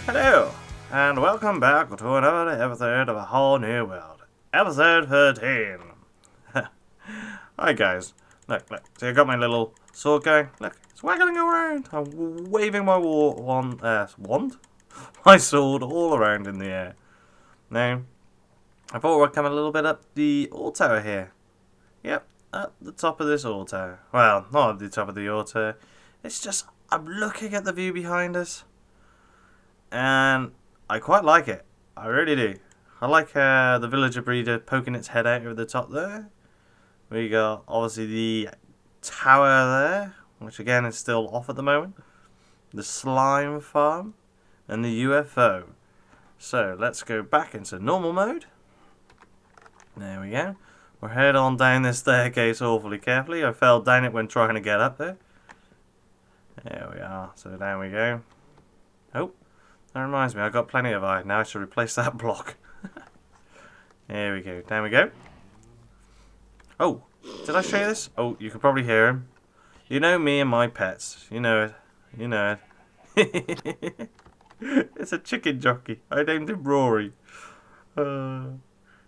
Hello, and welcome back to another episode of A Whole New World. Episode 13. Hi guys. Look. So I got my little sword going. Look, it's waggling around. I'm waving my wand? My sword all around in the air. Now, I thought we'd come a little bit up the altar here. Yep, at the top of this altar. Well, not at the top of the altar. It's just, I'm looking at the view behind us. And I quite like it. I really do. I like the villager breeder poking its head out over the top there. We got obviously the tower there, which again is still off at the moment. The slime farm and the UFO. So let's go back into normal mode. There we go. We're heading on down this staircase awfully carefully. I fell down it when trying to get up there. There we are. So down we go. Oh. That reminds me, I've got plenty of iron. Now I should replace that block. There we go. Down we go. Oh, did I show you this? Oh, you can probably hear him. You know me and my pets. You know it. You know it. It's a chicken jockey. I named him Rory. Hello,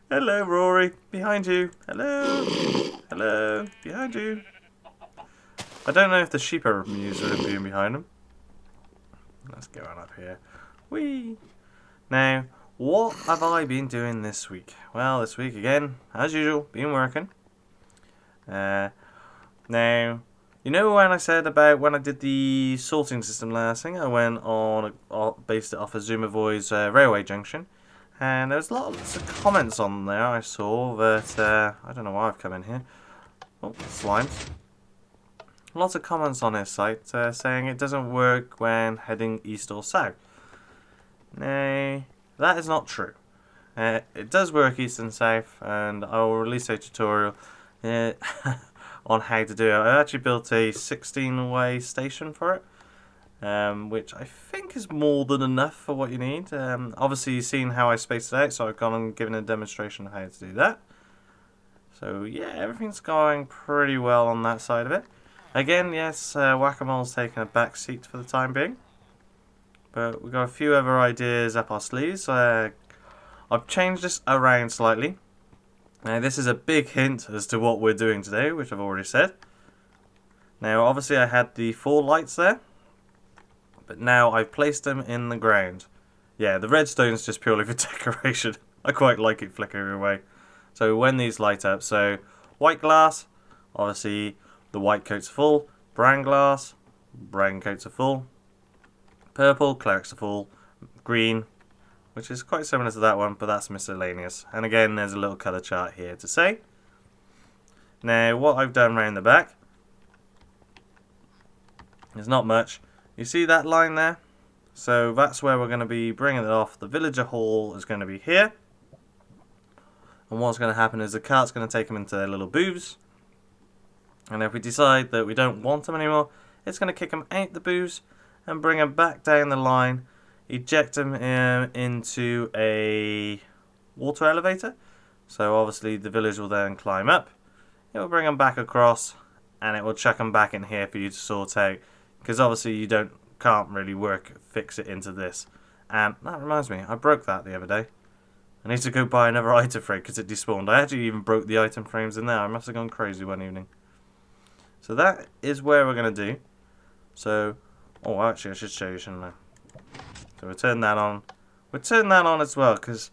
Rory. Behind you. Hello. Hello. Behind you. I don't know if the sheep are being behind him. Let's go on up here. Whee! Now, what have I been doing this week? Well, this week again, as usual, been working. Now, you know when I said about when I did the sorting system last thing, I went on, based it off of Zumavoy's railway junction. And there was lots of comments on there I saw that, I don't know why I've come in here. Oh, slimes. Lots of comments on his site saying it doesn't work when heading east or south. No, that is not true. It does work east and south, and I will release a tutorial on how to do it. I actually built a 16-way station for it, which I think is more than enough for what you need. Obviously, you've seen how I spaced it out, so I've gone and given a demonstration of how to do that. So yeah, everything's going pretty well on that side of it. Again, yes, Whack-A-Mole's taking a back seat for the time being. But we've got a few other ideas up our sleeves. I've changed this around slightly. Now, this is a big hint as to what we're doing today, which I've already said. Now, obviously, I had the 4 lights there. But now I've placed them in the ground. Yeah, the redstone's just purely for decoration. I quite like it flickering away. So when these light up, so white glass, obviously the white coats are full, brown glass, brown coats are full, purple, clerics are full, green, which is quite similar to that one, but that's miscellaneous. And again, there's a little colour chart here to say. Now, what I've done round the back is not much. You see that line there? So that's where we're going to be bringing it off. The villager hall is going to be here. And what's going to happen is the cart's going to take them into their little booths. And if we decide that we don't want them anymore, it's going to kick them out the booths and bring them back down the line, eject them into a water elevator. So obviously the village will then climb up. It will bring them back across, and it will chuck them back in here for you to sort out. Because obviously you can't really fix it into this. And that reminds me, I broke that the other day. I need to go buy another item frame because it despawned. I actually even broke the item frames in there. I must have gone crazy one evening. So that is where we're going to do. So, oh, actually I should show you, shouldn't I? So we'll turn that on. We'll turn that on as well, because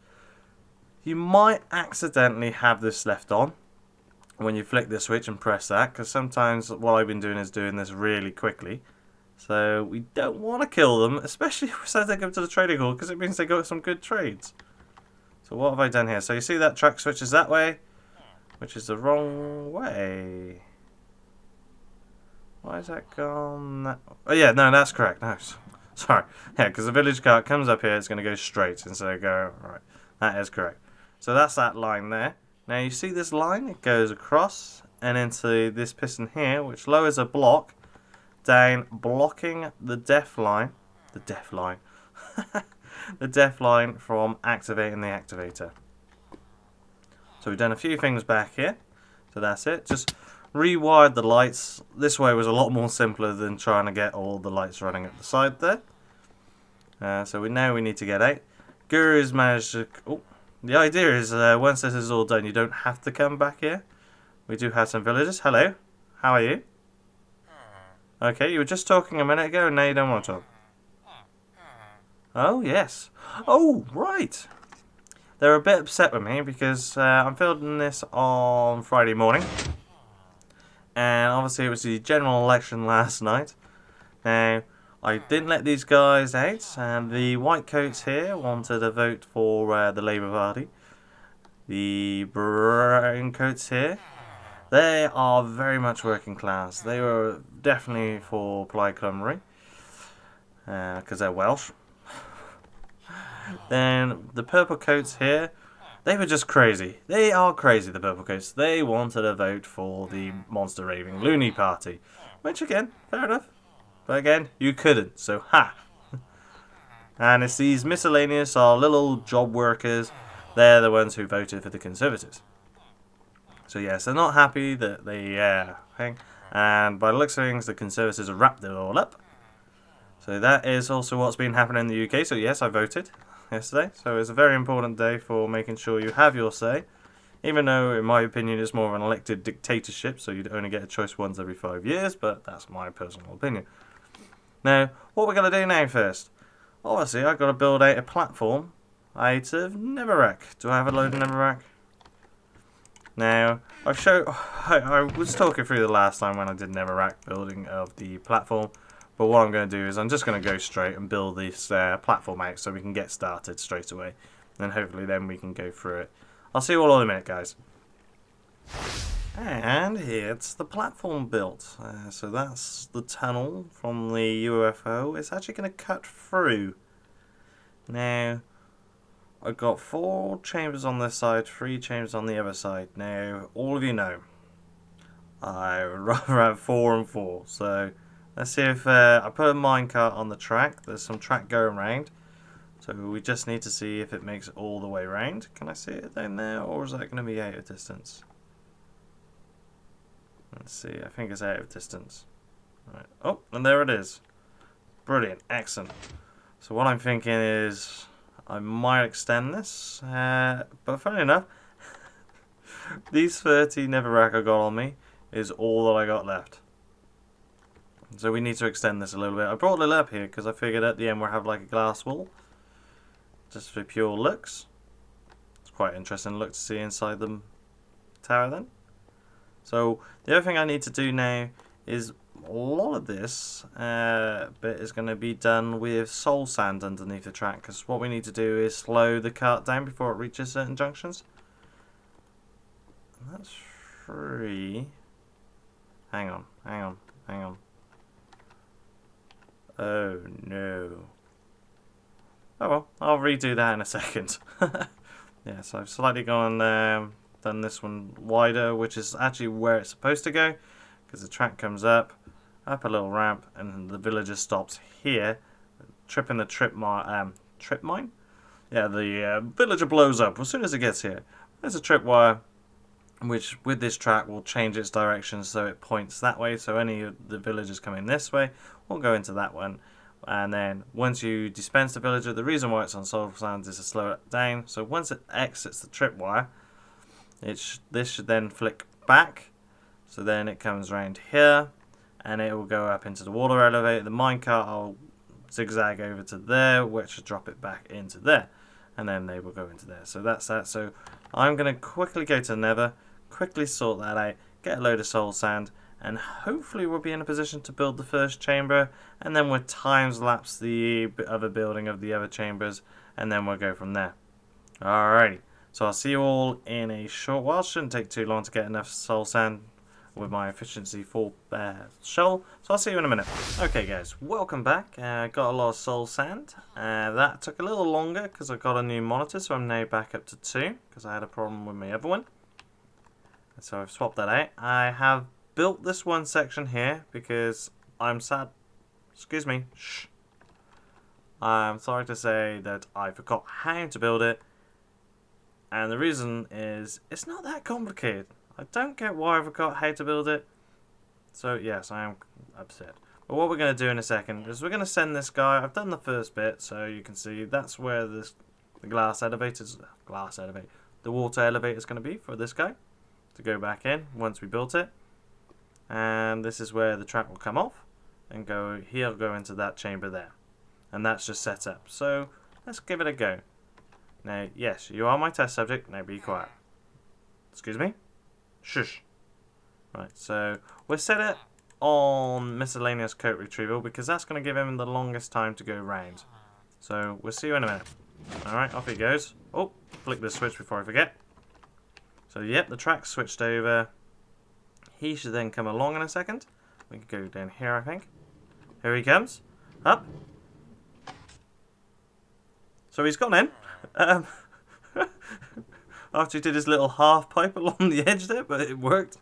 you might accidentally have this left on when you flick the switch and press that, because sometimes what I've been doing is doing this really quickly. So we don't want to kill them, especially if we say they go to the trading hall, because it means they got some good trades. So what have I done here? So you see that track switches that way, which is the wrong way. Why is that gone? That... Oh yeah, no, that's correct. No, sorry. Yeah, because the village cart comes up here, it's going to go straight instead of go right. That is correct. So that's that line there. Now you see this line? It goes across and into this piston here, which lowers a block down, blocking the def line. The def line. The def line from activating the activator. So we've done a few things back here. So that's it. Just rewired the lights. This way was a lot more simpler than trying to get all the lights running at the side there. So we need to get out. Guru's managed to... Oh, the idea is once this is all done, you don't have to come back here. We do have some villagers. Hello. How are you? Okay, you were just talking a minute ago and now you don't want to talk. Oh, yes. Oh, right. They're a bit upset with me because I'm filming this on Friday morning. And obviously it was the general election last night. Now, I didn't let these guys out, and the white coats here wanted to vote for the Labour Party. The brown coats here, they are very much working class. They were definitely for Plaid Cymru, because they're Welsh. Then the purple coats here, they were just crazy. They are crazy, the purple coats. They wanted to vote for the Monster Raving Loony Party, which again, fair enough. But again, you couldn't, so ha! And it's these miscellaneous, our little job workers, they're the ones who voted for the Conservatives. So yes, they're not happy that they hang. And by the looks of things, the Conservatives have wrapped it all up. So that is also what's been happening in the UK. So yes, I voted yesterday. So it's a very important day for making sure you have your say. Even though, in my opinion, it's more of an elected dictatorship, so you'd only get a choice once every 5 years, but that's my personal opinion. Now, what we're going to do now first. Obviously, I've got to build out a platform out of Netherrack. Do I have a load of Netherrack? Now, I was talking through the last time when I did Netherrack building of the platform, but what I'm going to do is I'm just going to go straight and build this platform out so we can get started straight away. And hopefully then we can go through it. I'll see you all in a minute, guys. And here's the platform built. So that's the tunnel from the UFO. It's actually going to cut through. Now, I've got 4 chambers on this side, 3 chambers on the other side. Now, all of you know, I would rather have 4 and 4. So, let's see if I put a minecart on the track. There's some track going around. So we just need to see if it makes it all the way around. Can I see it down there, or is that going to be out of distance? Let's see, I think it's out of distance. Right. Oh, and there it is. Brilliant, excellent. So what I'm thinking is I might extend this, but funny enough, these 30 Netherrack I got on me is all that I got left. So we need to extend this a little bit. I brought it up here because I figured at the end we'll have like a glass wall. Just for pure looks. It's quite interesting look to see inside the tower then. So the other thing I need to do now is a lot of this bit is going to be done with soul sand underneath the track, because what we need to do is slow the cart down before it reaches certain junctions. And that's 3. Hang on. Oh no. Oh well, I'll redo that in a second. Yeah, so I've slightly gone done this one wider, which is actually where it's supposed to go, because the track comes up a little ramp, and the villager stops here, tripping the trip mine. Yeah, the villager blows up as soon as it gets here. There's a tripwire, which with this track will change its direction so it points that way. So any of the villagers coming this way will go into that one. And then once you dispense the villager, the reason why it's on soul sand is to slow it down. So once it exits the tripwire, this should then flick back. So then it comes around here, and it will go up into the water elevator. The minecart will zigzag over to there, which should drop it back into there, and then they will go into there. So that's that. So I'm going to quickly go to the Nether, quickly sort that out, get a load of soul sand, and hopefully we'll be in a position to build the first chamber, and then we'll time-lapse the other building of the other chambers, and then we'll go from there. Alrighty, so I'll see you all in a short while. Shouldn't take too long to get enough soul sand with my efficiency 4 shovel, so I'll see you in a minute. Okay guys, welcome back. Got a lot of soul sand. That took a little longer because I got a new monitor, so I'm now back up to 2 because I had a problem with my other one. So I've swapped that out. I have built this one section here because I'm sad. Excuse me. Shh. I'm sorry to say that I forgot how to build it, and the reason is it's not that complicated. I don't get why I forgot how to build it. So yes, I am upset. But what we're going to do in a second is we're going to send this guy. I've done the first bit, so you can see that's where the water elevator is going to be for this guy to go back in once we built it. And this is where the track will come off and go. He'll go into that chamber there, and that's just set up. So let's give it a go. Now, yes, you are my test subject. Now be quiet. Excuse me? Shush. Right, so we'll set it on miscellaneous coat retrieval because that's going to give him the longest time to go round. So we'll see you in a minute. Alright, off he goes. Oh, flick the switch before I forget. So yep, the track's switched over. He should then come along in a second. We can go down here, I think. Here he comes. Up. So he's gone in. After he did his little half pipe along the edge there, but it worked.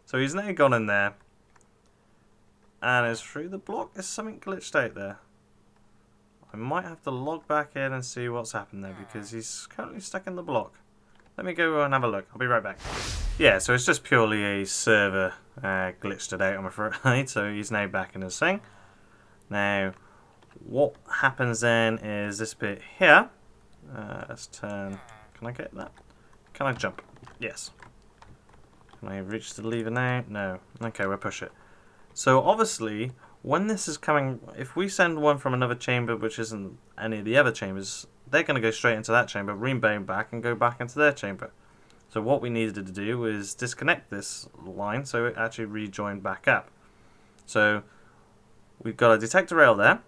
So he's now gone in there. And it's through the block. Is something glitched out there? I might have to log back in and see what's happened there because he's currently stuck in the block. Let me go and have a look. I'll be right back. Yeah, so it's just purely a server glitched it out, I'm afraid. So he's now back in his thing. Now, what happens then is this bit here. Let's turn. Can I get that? Can I jump? Yes. Can I reach the lever now? No. Okay, we'll push it. So obviously, when this is coming, if we send one from another chamber which isn't any of the other chambers, they're going to go straight into that chamber, rebound back, and go back into their chamber. So what we needed to do is disconnect this line so it actually rejoined back up. So we've got a detector rail there.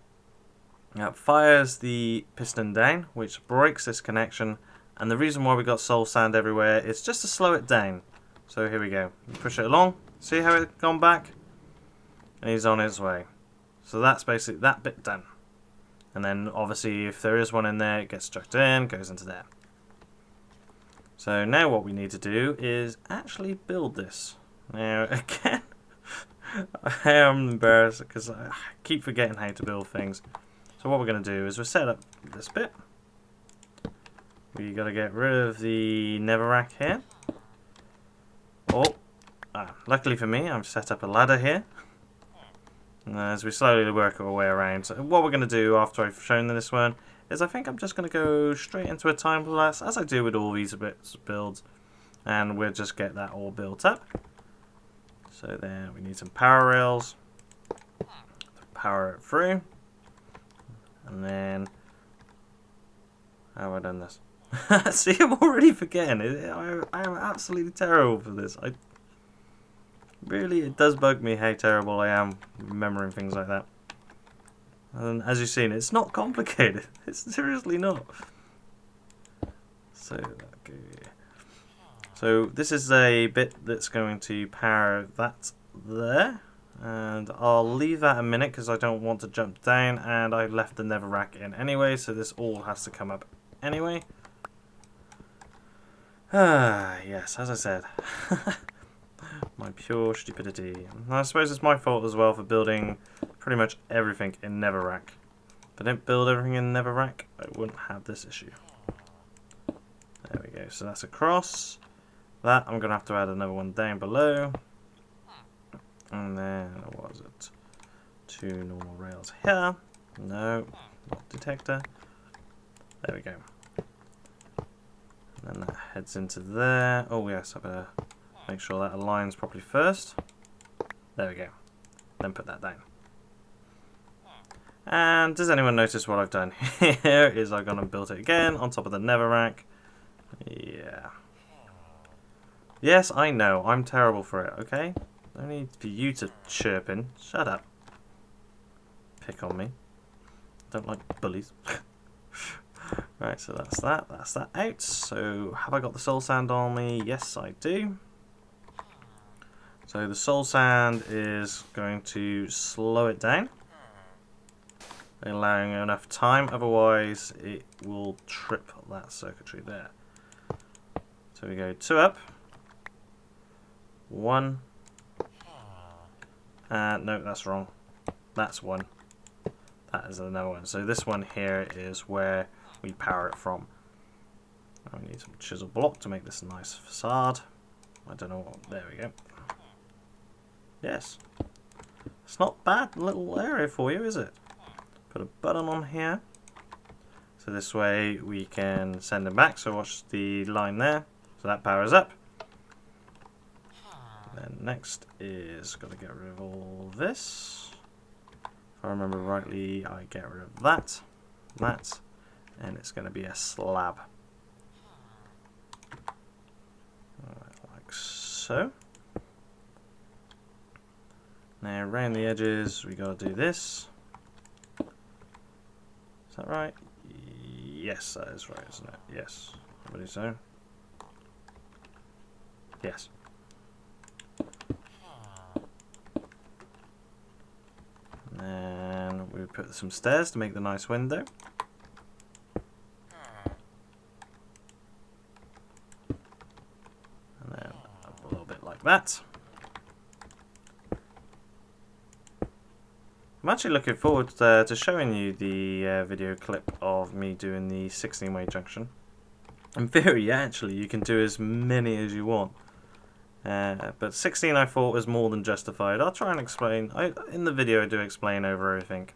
That fires the piston down, which breaks this connection. And the reason why we got soul sand everywhere is just to slow it down. So here we go. Push it along. See how it's gone back? And he's on his way. So that's basically that bit done. And then obviously if there is one in there, it gets chucked in, goes into there. So now what we need to do is actually build this. Now again, I am embarrassed because I keep forgetting how to build things. So what we're going to do is we'll set up this bit. We got to get rid of the netherrack here. Oh, luckily for me, I've set up a ladder here. As we slowly work our way around. So what we're going to do after I've shown this one is I think I'm just going to go straight into a time lapse as I do with all these bits builds, and we'll just get that all built up. So there we need some power rails to power it through, and then how have I done this? See, I'm already forgetting it. I am absolutely terrible for this. Really, it does bug me how terrible I am remembering things like that. And as you've seen, it's not complicated. It's seriously not. So, okay. So this is a bit that's going to power that there. And I'll leave that a minute because I don't want to jump down. And I left the netherrack in anyway, so this all has to come up anyway. Yes, as I said. My pure stupidity. I suppose it's my fault as well for building pretty much everything in netherrack. If I didn't build everything in netherrack, I wouldn't have this issue. There we go. So that's across. That I'm going to have to add another one down below. And then, what was it? 2 normal rails here. No, not detector. There we go. And then that heads into there. Oh yes, I better make sure that aligns properly first. There we go. Then put that down. And does anyone notice what I've done here? Is I've gone and built it again on top of the netherrack. Yeah. Yes, I know. I'm terrible for it, okay? No need for you to chirp in. Shut up. Pick on me. Don't like bullies. Right, so that's that. That's that out. So, have I got the soul sand on me? Yes, I do. So the soul sand is going to slow it down, allowing enough time, otherwise it will trip that circuitry there. So we go 2 up, 1, no, that's wrong, that's 1, that is another one. So this one here is where we power it from. I need some chisel block to make this a nice facade. I don't know what, there we go. Yes. It's not bad little area for you, is it? Put a button on here. So this way we can send them back. So watch the line there. So that powers up. Then next is got to get rid of all this. If I remember rightly, I get rid of that, and it's going to be a slab. Like so. Now around the edges we got to do this. Is that right? Yes, that is right, isn't it? Yes. I believe so. Yes. And we put some stairs to make the nice window. And then up a little bit like that. I'm actually looking forward to showing you the video clip of me doing the 16-way junction. In theory, actually, you can do as many as you want. But 16 I thought was more than justified. I'll try and explain. In the video I do explain over everything.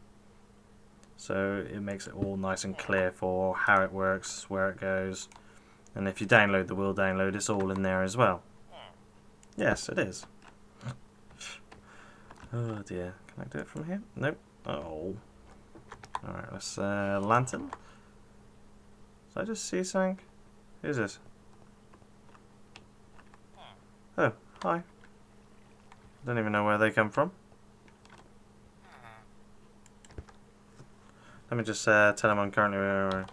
So it makes it all nice and clear for how it works, where it goes. And if you download the Will Download, it's all in there as well. Yes, it is. Oh dear. Can I do it from here? Nope. Oh. Alright, let's lantern. Did I just see something? Who's this? Oh, hi. Don't even know where they come from. Let me just tell them I'm currently...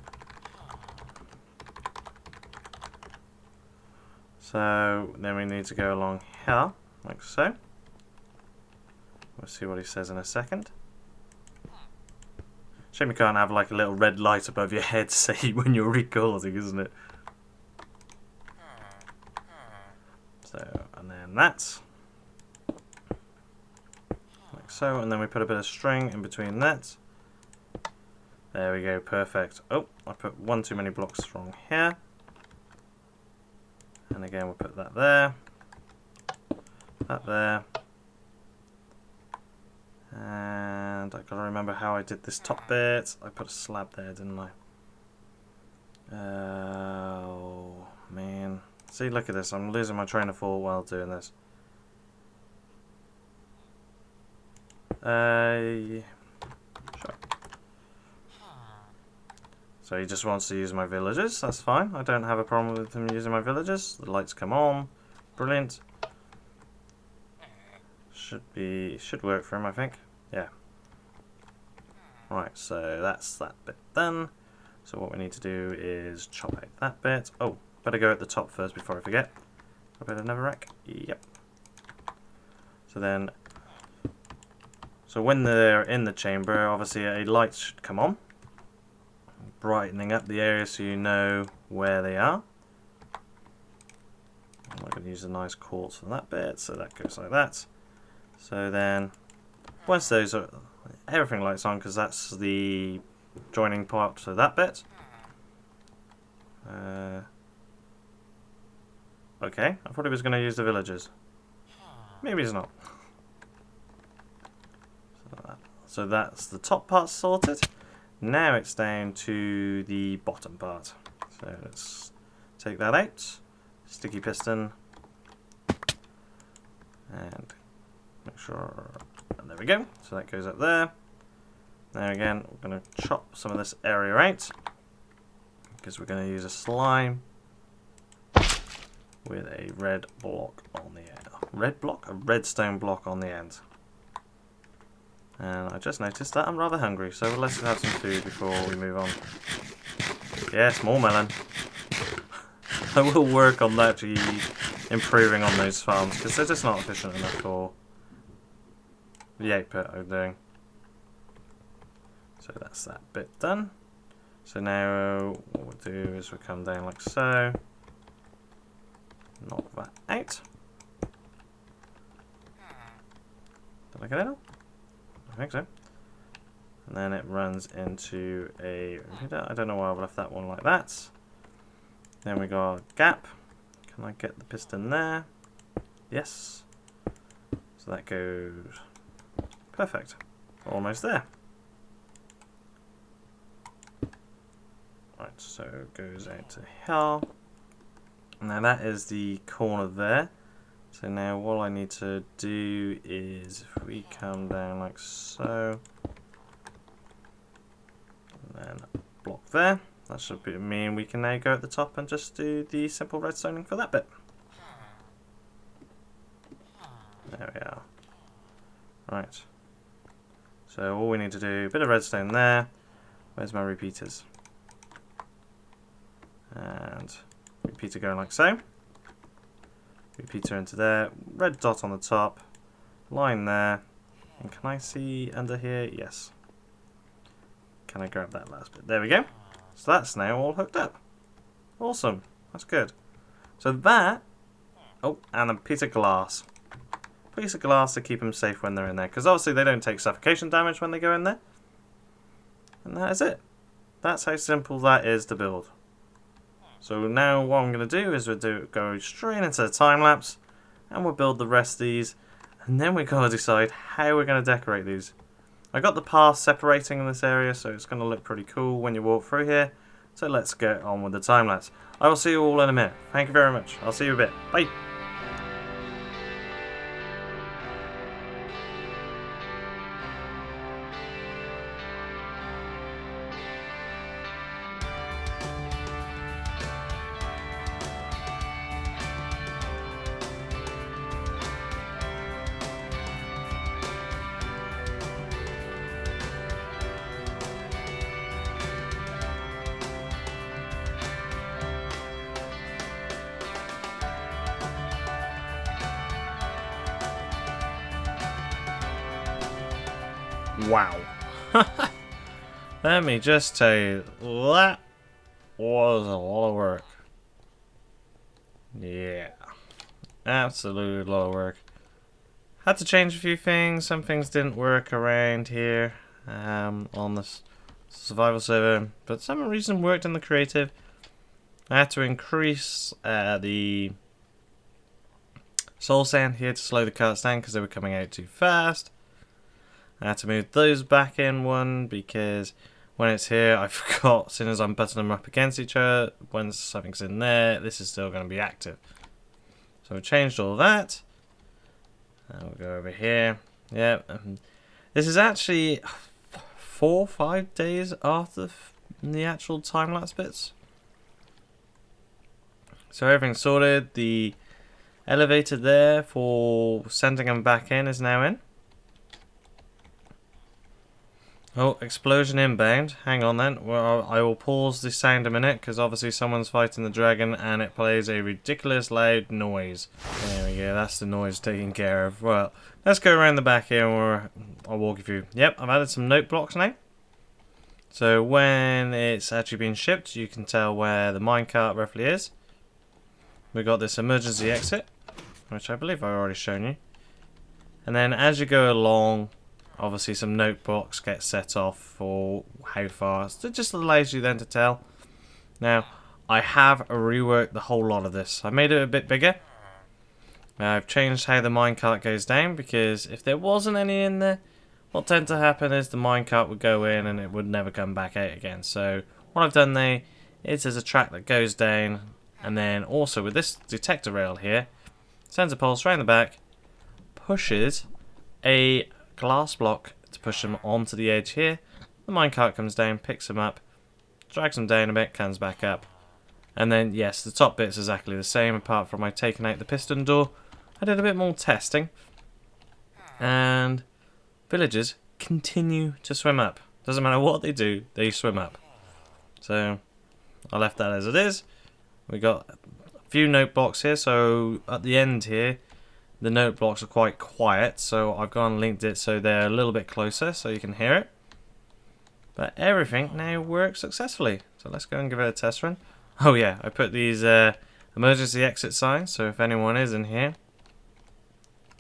So, then we need to go along here, like so. We'll see what he says in a second. Shame you can't have like a little red light above your head, say, when you're recording, isn't it? So, and then that. Like so, and then we put a bit of string in between that. There we go, perfect. Oh, I put one too many blocks wrong here. And again, we'll put that there. That there. And I've got to remember how I did this top bit. I put a slab there, didn't I? Oh, man. See, look at this. I'm losing my train of thought while doing this. Sure. So he just wants to use my villagers. That's fine. I don't have a problem with him using my villagers. The lights come on. Brilliant. Should work for him, I think. Yeah. Right, so that's that bit done. So what we need to do is chop out that bit. Oh, better go at the top first before I forget. A bit of netherrack. Yep. So when they're in the chamber, obviously a light should come on, brightening up the area so you know where they are. I'm going to use a nice quartz for that bit, so that goes like that. So then, once those are, everything lights on because that's the joining part to that bit. Okay, I thought he was going to use the villagers. Maybe he's not. So that's the top part sorted. Now it's down to the bottom part. So let's take that out. Sticky piston. And make sure, and there we go. So that goes up there. Now again, we're going to chop some of this area out because we're going to use a slime with a red block on the end. Red block? A redstone block on the end. And I just noticed that I'm rather hungry, so let's have some food before we move on. Yes, more melon. I will work on that, improving on those farms, because they're just not efficient enough for the output I'm doing. So that's that bit done. So now what we'll do is we'll come down like so. Knock that out. Did I get it out? I think so. And then it runs into a... I don't know why I've left that one like that. Then we got a gap. Can I get the piston there? Yes. So that goes Perfect. Almost there. Right, so it goes out to here. Now that is the corner there. So now what I need to do is, if we come down like so, and then block there, that should mean we can now go at the top and just do the simple redstoning for that bit. There we are. Right. So all we need to do, a bit of redstone there. Where's my repeaters? And repeater going like so. Repeater into there. Red dot on the top. Line there. And can I see under here? Yes. Can I grab that last bit? There we go. So that's now all hooked up. Awesome. That's good. So that... Oh, and a piece of glass. Piece of glass to keep them safe when they're in there. Because obviously they don't take suffocation damage when they go in there. And that is it. That's how simple that is to build. So now what I'm going to do is go straight into the time lapse. And we'll build the rest of these. And then we've got to decide how we're going to decorate these. I got the path separating in this area, so it's going to look pretty cool when you walk through here. So let's get on with the time lapse. I will see you all in a minute. Thank you very much. I'll see you in a bit. Bye. Wow. Let me just tell you, that was a lot of work. Yeah. Absolute lot of work. Had to change a few things. Some things didn't work around here on the survival server, but some reason worked in the creative. I had to increase the soul sand here to slow the carts down because they were coming out too fast. I had to move those back in one because when it's here, I forgot, as soon as I'm putting them up against each other, when something's in there, this is still going to be active. So we changed all that. And we'll go over here. Yeah, this is actually 4 or 5 days after the actual time-lapse bits. So everything's sorted. The elevator there for sending them back in is now in. Oh, explosion inbound. Hang on then. Well, I will pause the sound a minute because obviously someone's fighting the dragon and it plays a ridiculous loud noise. There we go. That's the noise taken care of. Well, let's go around the back here and I'll walk you through. Yep, I've added some note blocks now. So when it's actually been shipped, you can tell where the minecart roughly is. We've got this emergency exit, which I believe I've already shown you. And then as you go along, obviously some note blocks get set off for how fast. It just allows you then to tell. Now, I have reworked the whole lot of this. I made it a bit bigger. I've changed how the minecart goes down because if there wasn't any in there, what tends to happen is the minecart would go in and it would never come back out again. So what I've done there is there's a track that goes down, and then also with this detector rail here, sends a pulse around the back, pushes a glass block to push them onto the edge here. The minecart comes down, picks them up, drags them down a bit, comes back up. And then, yes, the top bit's exactly the same, apart from I taking out the piston door. I did a bit more testing. And villagers continue to swim up. Doesn't matter what they do, they swim up. So, I left that as it is. We got a few note blocks here, so at the end here, the note blocks are quite quiet, so I've gone and linked it so they're a little bit closer so you can hear it. But everything now works successfully. So let's go and give it a test run. Oh yeah, I put these emergency exit signs, so if anyone is in here,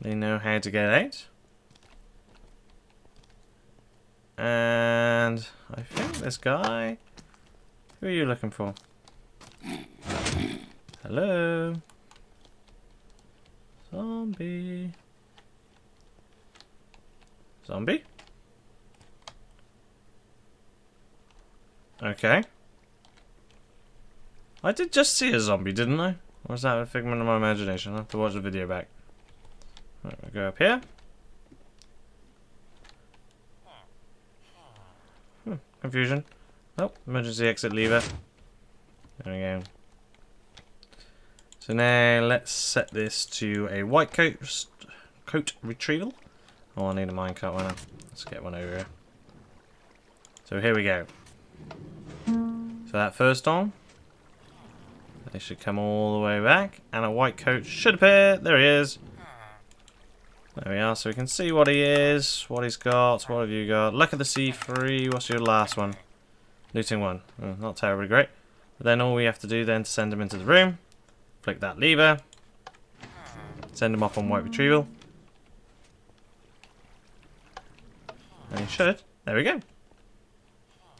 they know how to get out. And I think this guy... Who are you looking for? Hello? Zombie. Zombie? Okay. I did just see a zombie, didn't I? Or was that a figment of my imagination? I'll have to watch the video back. Right, we'll go up here. Confusion. Oh, emergency exit lever. There we go. So now let's set this to a white coat retrieval. Oh, I need a minecart one. Let's get one over here. So here we go. So that first on. They should come all the way back. And a white coat should appear. There he is. There we are. So we can see what he is. What he's got. What have you got? Luck of the C3. What's your last one? Looting one. Not terribly great. But then all we have to do then to send him into the room. Flick that lever. Send him off on white retrieval. And he should. There we go.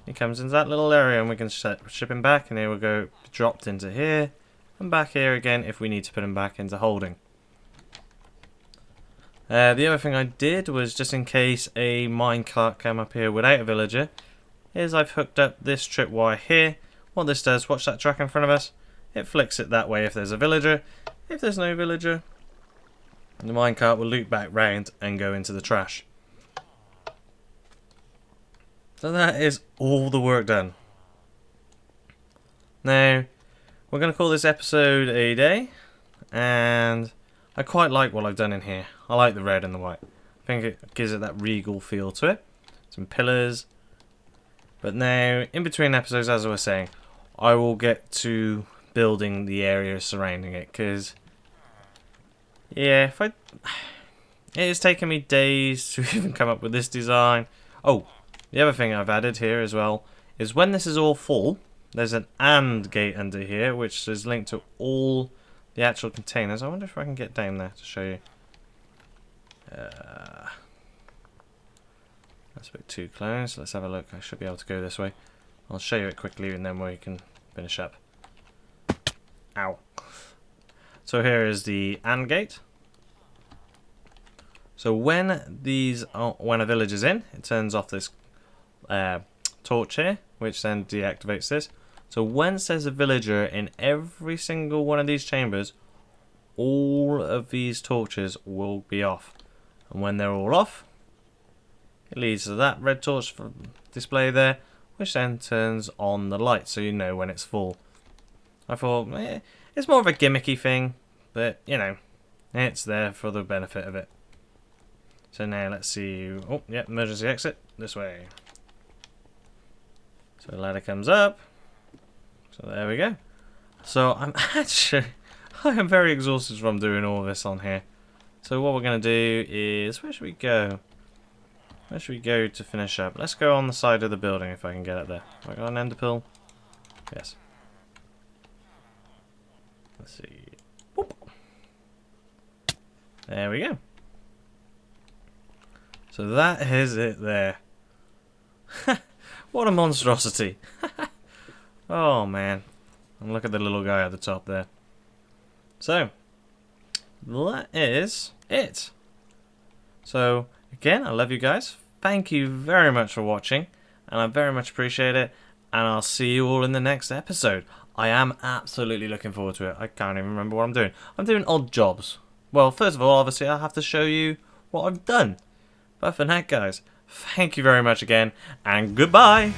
He comes into that little area and we can ship him back, and he will go dropped into here and back here again if we need to put him back into holding. The other thing I did was, just in case a minecart came up here without a villager, is I've hooked up this tripwire here. What this does, watch that track in front of us, it flicks it that way if there's a villager. If there's no villager, the minecart will loop back round and go into the trash. So that is all the work done. Now, we're going to call this episode a day, and I quite like what I've done in here. I like the red and the white. I think it gives it that regal feel to it. Some pillars. But now, in between episodes, as I was saying, I will get to building the area surrounding it, because, yeah, it has taken me days to even come up with this design. Oh, the other thing I've added here as well is when this is all full, there's an AND gate under here, which is linked to all the actual containers. I wonder if I can get down there to show you. That's a bit too close. Let's have a look. I should be able to go this way. I'll show you it quickly and then we can finish up. Ow. So here is the AND gate. So when a village is in, it turns off this torch here, which then deactivates this. So once there's a villager in every single one of these chambers, all of these torches will be off. And when they're all off, it leads to that red torch display there, which then turns on the light, so you know when it's full. I thought, it's more of a gimmicky thing, but, you know, it's there for the benefit of it. So now let's see. Oh, yeah, emergency exit. This way. So the ladder comes up. So there we go. So I am very exhausted from doing all this on here. So what we're going to do is, where should we go? Where should we go to finish up? Let's go on the side of the building if I can get up there. Have I got an ender pearl? Yes. Let's see. Boop. There we go. So that is it there. What a monstrosity. Oh man. And look at the little guy at the top there. So, that is it. So, again, I love you guys. Thank you very much for watching. And I very much appreciate it. And I'll see you all in the next episode. I am absolutely looking forward to it. I can't even remember what I'm doing. I'm doing odd jobs. Well, first of all, obviously, I have to show you what I've done. But for that, guys, thank you very much again, and goodbye!